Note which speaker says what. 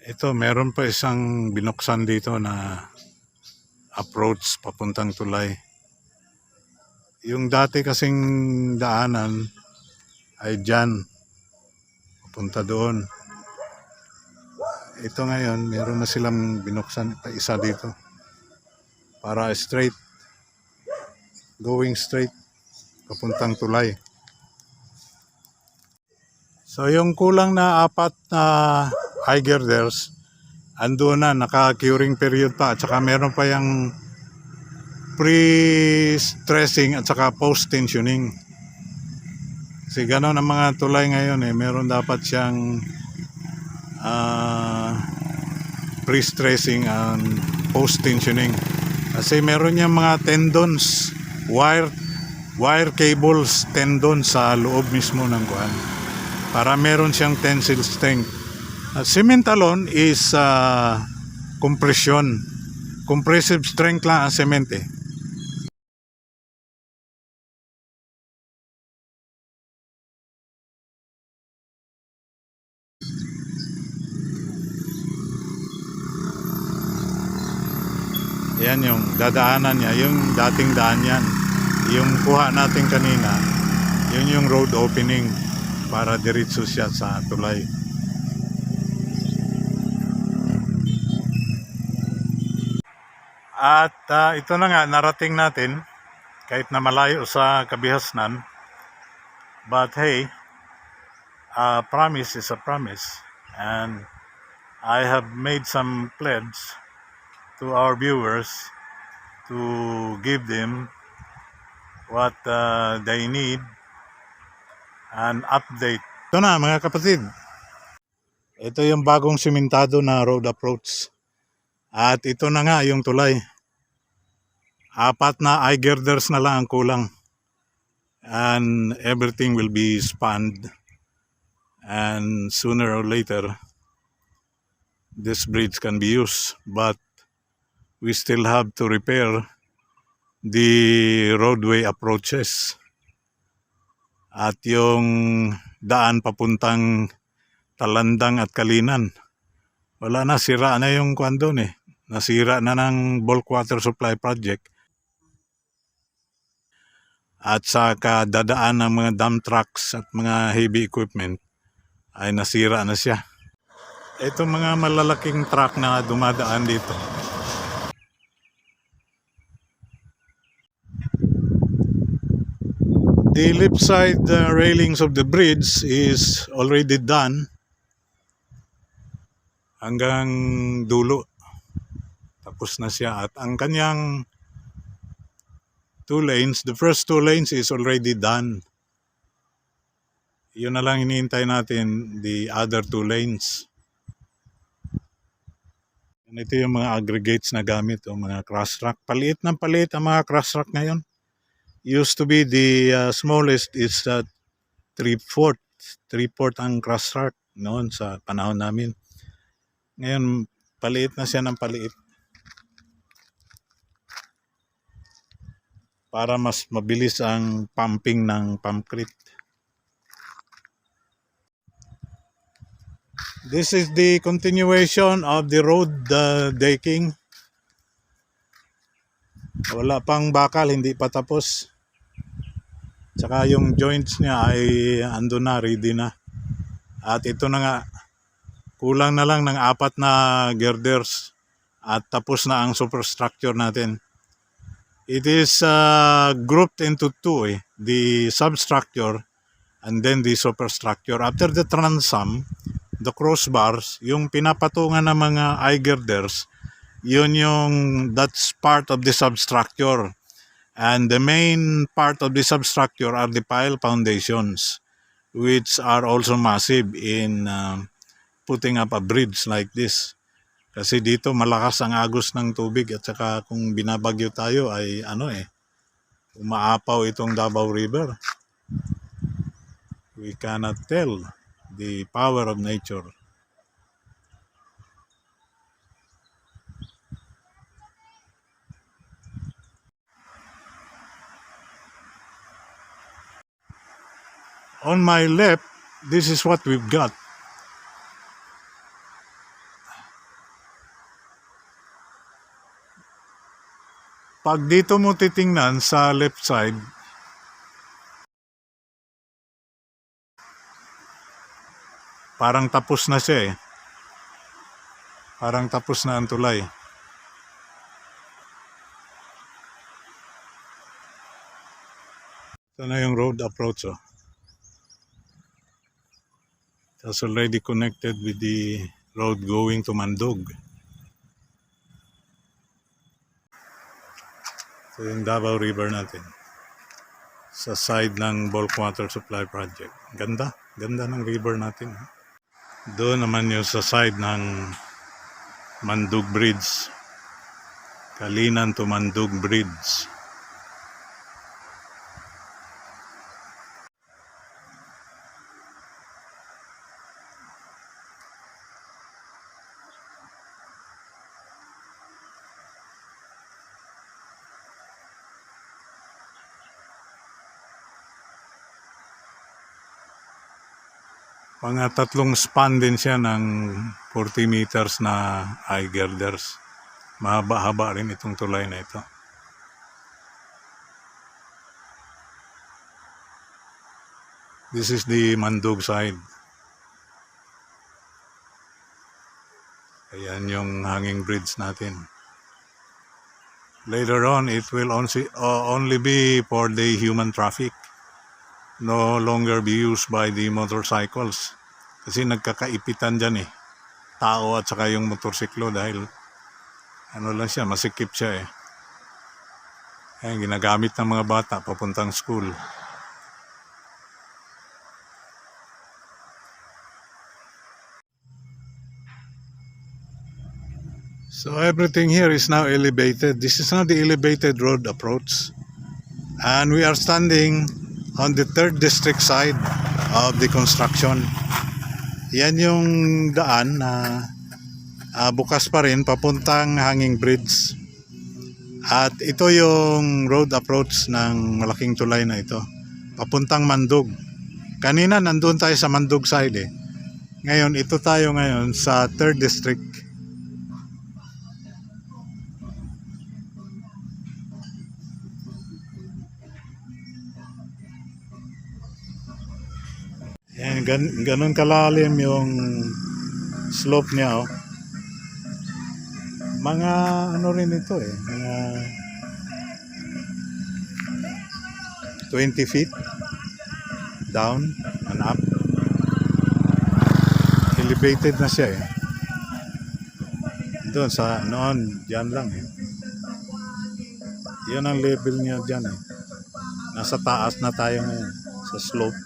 Speaker 1: Ito, meron pa isang binuksan dito na approach papuntang tulay. Yung dati kasing daanan ay dyan, papunta doon. Ito ngayon, meron na silang binuksan pa isa dito. Para straight, going straight, papuntang tulay. So yung kulang na 4 na high girders, ando na, naka-curing period pa. At saka meron pa yung pre-stressing at saka post-tensioning. Kasi gano'n ang mga tulay ngayon meron dapat siyang pre-stressing and post-tensioning. Kasi meron niyang mga tendons, wire cables, tendons sa loob mismo ng kuhan. Para meron siyang tensile strength. Cement alone is compression. Compressive strength lang ang cement Yan yung dadaanan niya, yung dating daan yan. Yung kuha natin kanina, yun yung road opening para diretso siya sa tulay. At ito na nga, narating natin kahit na malayo sa Kabihasnan. But hey, a promise is a promise. And I have made some pledge to our viewers to give them what they need, an update. Ito na mga kapatid, ito yung bagong simentado na road approach. At ito na nga yung tulay. 4 na eye girders na lang ang kulang. And everything will be spanned. And sooner or later, this bridge can be used. But we still have to repair the roadway approaches. At yung daan papuntang Talandang at Kalinan, wala na, sira na yung kwan doon Nasira na ng bulk water supply project. At saka dadaan ng mga dump trucks at mga heavy equipment ay nasira na siya. Ito mga malalaking truck na dumadaan dito. The left side railings of the bridge is already done hanggang dulo. Tapos na siya. At ang kanyang 2 lanes, the first 2 lanes is already done. Yun na lang hinihintay natin, the other 2 lanes. And ito yung mga aggregates na gamit, mga cross-track. Paliit ng paliit ang mga cross-track ngayon. Used to be the smallest is 3/4. 3/4 ang cross-track noon sa panahon namin. Ngayon, paliit na siya ng paliit. Para mas mabilis ang pumping ng pumpcrete. This is the continuation of the road decking. Wala pang bakal, hindi pa tapos. Tsaka yung joints niya ay ando na, ready na. At ito na nga, kulang na lang ng 4 na girders at tapos na ang superstructure natin. It is grouped into 2 the substructure and then the superstructure. After the transom, the crossbars, yung pinapatungan ng mga eye girders, that's part of the substructure. And the main part of the substructure are the pile foundations, which are also massive in putting up a bridge like this. Kasi dito malakas ang agos ng tubig at saka kung binabagyo tayo ay umaapaw itong Davao River. We cannot tell the power of nature. On my left, this is what we've got. Pag dito mo titingnan sa left side, parang tapos na siya eh. Parang tapos na ang tulay. Ito na yung road approach oh. It's already connected with the road going to Mandog. Ito yung Davao River natin. Sa side ng bulk water supply project. Ganda. Ganda ng river natin. Doon naman yung sa side ng Mandug Bridge. Kalinan to Mandug Bridge. Mga tatlong span din siya ng 40 meters na eye girders. Mahaba-haba rin itong tulay na ito. This is the Mandog side. Ayan yung hanging bridge natin. Later on, it will only be for the human traffic. No longer be used by the motorcycles. Kasi nagkakaipitan dyan eh. Tao at saka yung motorsiklo dahil ano lang siya, masikip siya eh. Ayan, ginagamit ng mga bata papuntang school. So everything here is now elevated. This is now the elevated road approach. And we are standing on the 3rd district side of the construction. Yan yung daan na bukas pa rin papuntang hanging bridge. At ito yung road approach ng malaking tulay na ito. Papuntang Mandog. Kanina nandun tayo sa Mandog side eh. Ngayon, ito tayo ngayon sa 3rd district. Yan, ganun kalalim yung slope niya oh. Mga ano rin ito eh, mga 20 feet down and up. Elevated na siya eh. Doon sa noon, dyan lang eh. Yan ang level niya dyan eh. Nasa taas na tayo ngayon sa slope.